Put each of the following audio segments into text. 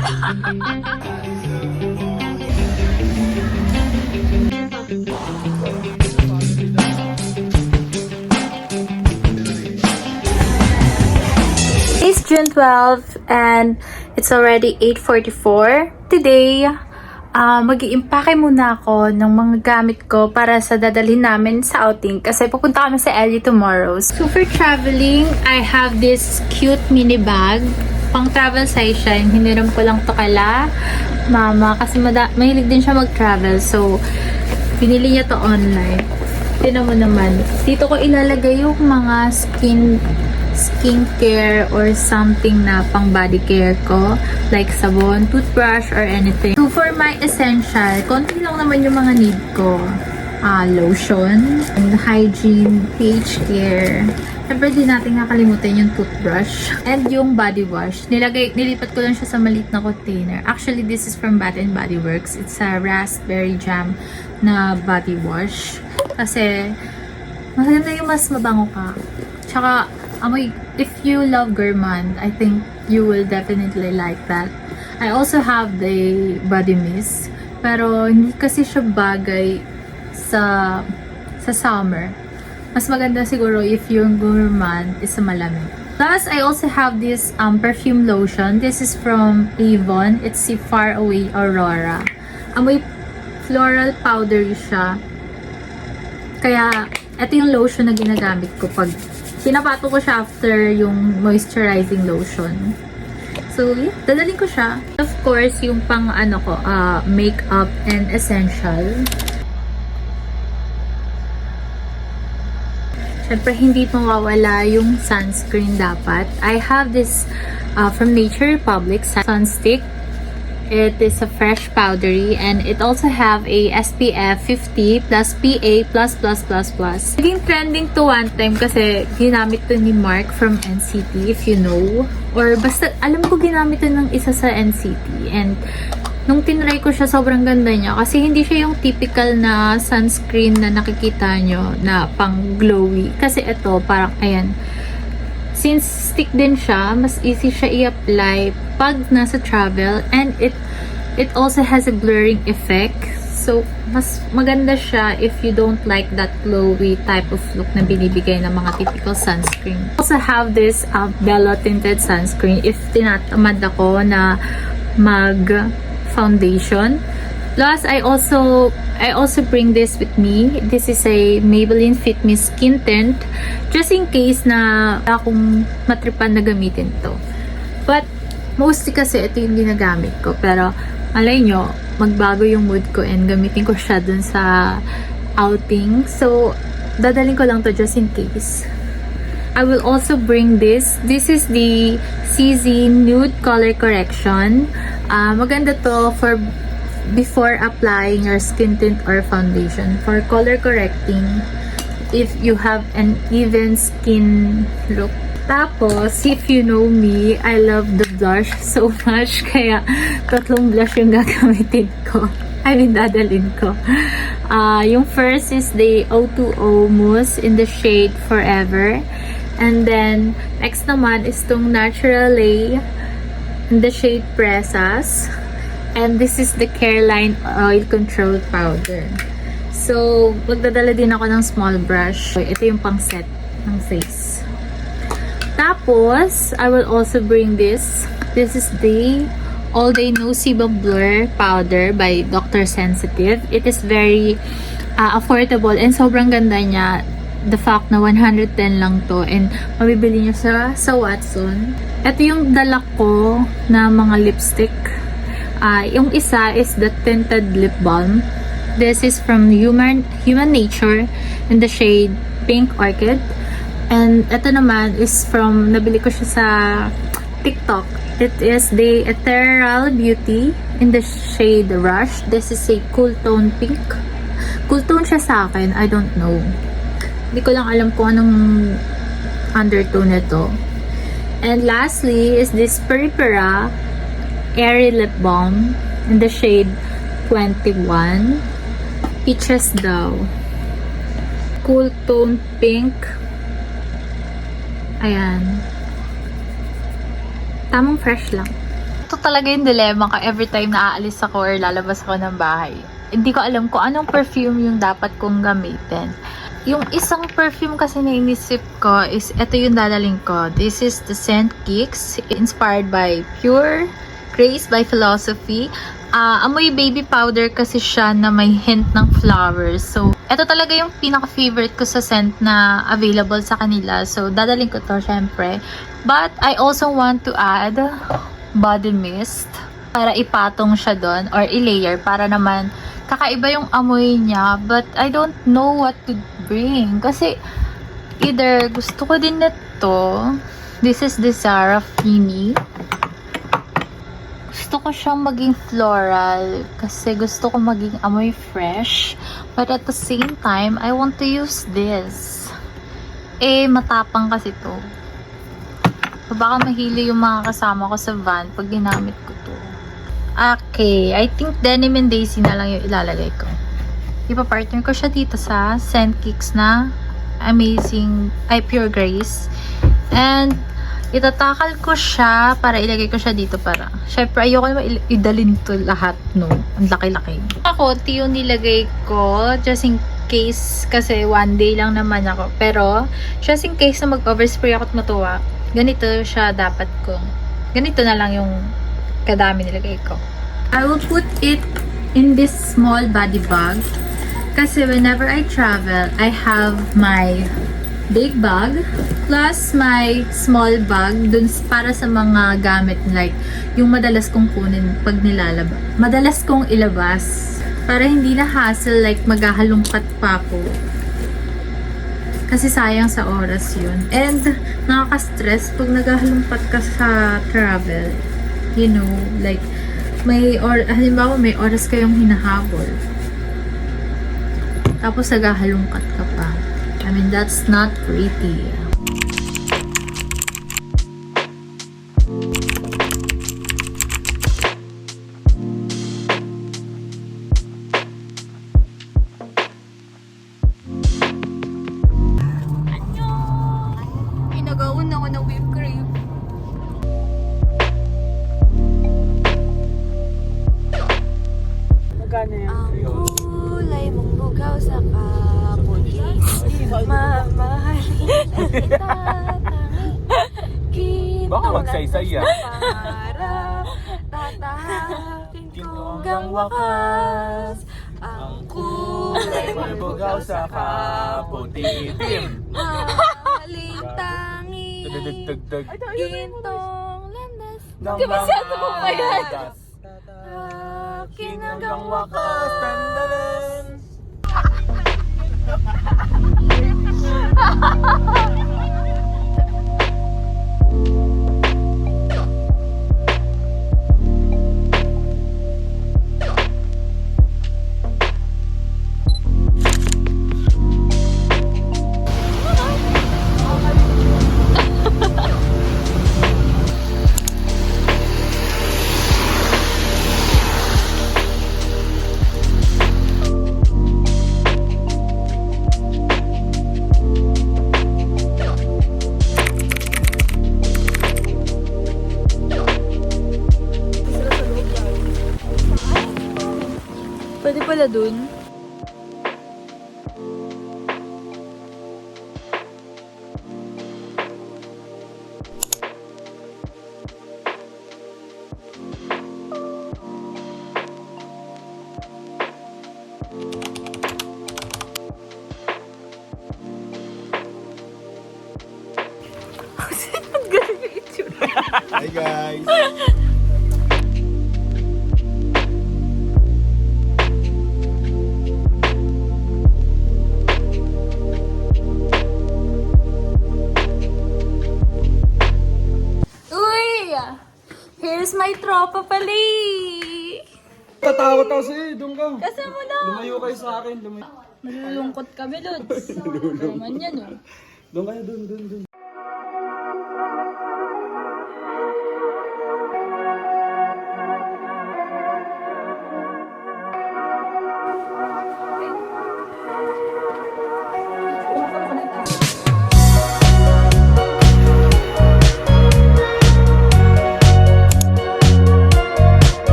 It's June 12 and it's already 8:44. Today, mag-i-impake muna ako ng mga gamit ko para sa dadalhin namin sa outing kasi pupunta kami sa Elyu tomorrow. So for traveling, I have this cute mini bag. Pang travel size siya. Hiniram ko lang to kala mama kasi mahilig din siya mag-travel. So, pinili niya to online. Tignan mo naman. Dito ko ilalagay yung mga skincare or something na pang body care ko. Like sabon, toothbrush, or anything. So, for my essential, konti lang naman yung mga need ko. Lotion, and hygiene, pH care. Siyempre, di natin nakalimutan yung toothbrush. And yung body wash. Nilipat ko lang siya sa maliit na container. Actually, this is from Bath & Body Works. It's a raspberry jam na body wash. Kasi, maganda yung mas mabango ka. Tsaka, if you love gourmand, I think you will definitely like that. I also have the body mist. Pero, hindi kasi siya bagay sa summer. Mas maganda siguro if yung gourmand is sa malamig. Plus, I also have this perfume lotion. This is from Avon. It's si Far Away Aurora. Amoy floral powdery siya. Kaya, ito yung lotion na ginagamit ko pag pinapato ko siya after yung moisturizing lotion. So, yeah, dadalhin ko siya. Of course, yung pang makeup and essential. Siyempre, hindi mawawala yung sunscreen dapat. I have this from Nature Republic Sunstick. It is a fresh powdery and it also have a SPF 50 plus PA++++. Naging trending to one time kasi ginamit to ni Mark from NCT, if you know. Or basta, alam ko ginamit to ng isa sa NCT. And nung tinry ko siya, sobrang ganda niya. Kasi hindi siya yung typical na sunscreen na nakikita nyo na pang glowy. Kasi ito, parang, ayan. Since stick din siya, mas easy siya i-apply pag nasa travel. And it also has a blurring effect. So, mas maganda siya if you don't like that glowy type of look na binibigay ng mga typical sunscreen. I also have this Bella tinted sunscreen if tinatamad ako na foundation. Plus, I also bring this with me. This is a Maybelline Fit Me Skin Tint. Just in case na akong matripan na gamitin to. But, mostly kasi ito yung ginagamit ko. Pero, alay nyo, magbago yung mood ko and gamitin ko siya dun sa outing. So, dadalhin ko lang to just in case. I will also bring this. This is the CZ Nude Color Correction. Maganda to for before applying your skin tint or foundation. For color correcting, if you have an even skin look. Tapos, if you know me, I love the blush so much. Kaya, 3 blush yung gagamitin ko. Dadalhin ko. Yung first is the O2O Mousse in the shade Forever. And then, next naman is tong Natural Lay in the shade Pressas. And this is the Careline Oil Control Powder. So, magdadala din ako ng small brush. Ito yung pang set ng face. Tapos, I will also bring this. This is the All Day No Sebum Blur Powder by Dr. Sensitive. It is very affordable and sobrang ganda niya. The fact na 110 lang to and mabibili nyo sa Watson. Ito yung dala ko na mga lipstick. Yung isa is the Tinted Lip Balm. This is from Human Nature in the shade Pink Orchid. And ito naman is from, nabili ko siya sa TikTok. It is the Ethereal Beauty in the shade Rush. This is a cool tone pink. Cool tone siya sa akin. I don't know. Hindi ko lang alam kung anong undertone nito. And lastly is this Peripera Airy Lip Balm in the shade 21. Peaches daw. Cool tone pink. Ayan. Tamang fresh lang. talaga yung dilemma ko every time na aalis ako or lalabas ako ng bahay. Hindi ko alam kung anong perfume yung dapat kong gamitin. Yung isang perfume kasi na inisip ko is ito yung dadaling ko. This is the Scent Kicks, inspired by Pure Grace by Philosophy. Amoy baby powder kasi siya na may hint ng flowers. So, ito talaga yung pinaka-favorite ko sa scent na available sa kanila. So, dadaling ko to syempre. But, I also want to add body mist para ipatong siya doon or i-layer para naman kakaiba yung amoy niya. But, I don't know what to bring. Kasi, either gusto ko din nito. This is the Zara Fini. Gusto ko siyang maging floral kasi gusto ko maging amoy fresh. But at the same time, I want to use this. Matapang kasi to. So, baka mahili yung mga kasama ko sa van pag ginamit ko to. Okay, I think Denim and Daisy na lang yung ilalagay ko. Ipapartner ko siya dito sa Scent Kicks na Pure Grace. And itatakal ko siya para ilagay ko siya dito para. Syempre, ayoko naman idalin to lahat, no? Ang laki-laki. Ako, yung nilagay ko, just in case, kasi one day lang naman ako. Pero, just in case na mag-overspray ako at matuwa, ganito siya dapat ko. Ganito na lang yung kadami nilagay ko. I will put it in this small body bag. Kasi whenever I travel, I have my big bag plus my small bag dun para sa mga gamit like yung madalas kong kunin pag nilalabas. Madalas kong ilabas para hindi na hassle like maghahalungkat pa ako. Kasi sayang sa oras yun. And nakaka-stress pag naghahalungkat ka sa travel. You know, like halimbawa may oras kayong hinahabol. Tapos naghahalungkat ka pa. I mean, that's not pretty. Inagawan ako ng whipped cream. Magkano yan? Ang kulay mong bugaw sa kaputi. Mamahalin kita tangi. Baka magsaysay yan. Para tatahakin ko hanggang wakas. Ang kulay mong bugaw sa kaputi. Mamahalin tangi. Dagdag. Gintong landas. Di ba siya ito pa yan? Akin hanggang wakas. Tandalan. Pwede pala dun. Hi guys! Uy! Here's my tropa pali! Tatakot kasi, doon ka. Kasi mo na! Lumayo kayo sa akin. Malulungkot kami, Lods. Naman yan, oh. Doon kayo, doon.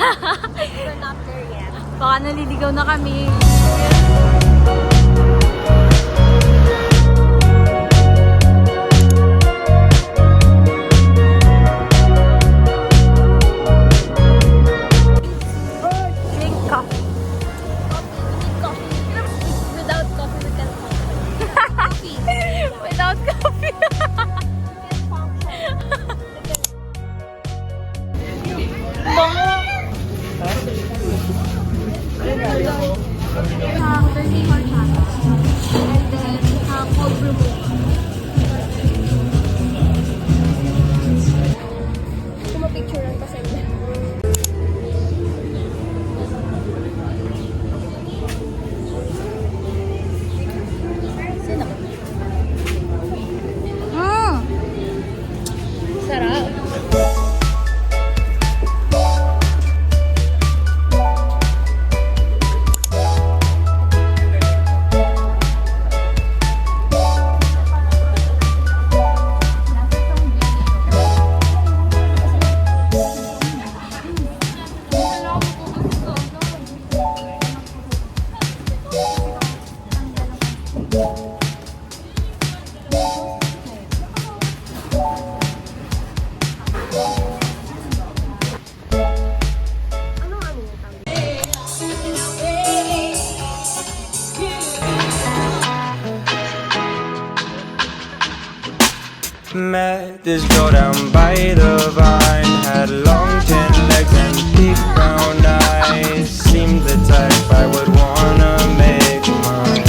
We're not there yet. Baka naliligaw na kami. Drink coffee. Coffee. Without coffee, we can't function. Coffee. Without coffee. We can't function. Dirty horchata. And then cold brew mocha. Pumapicturean pa sa inyo. Sino? Sarap. Met this girl down by the vine. Had long tan legs and big brown eyes. Seemed the type I would wanna make mine.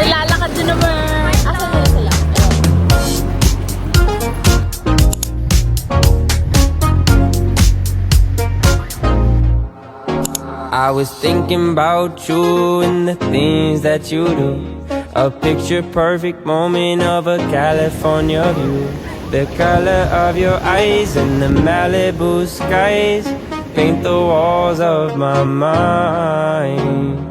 Lalakad din naman. Asan na sila? I was thinking about you and the things that you do. A picture perfect moment of a California view. The color of your eyes and the Malibu skies paint the walls of my mind.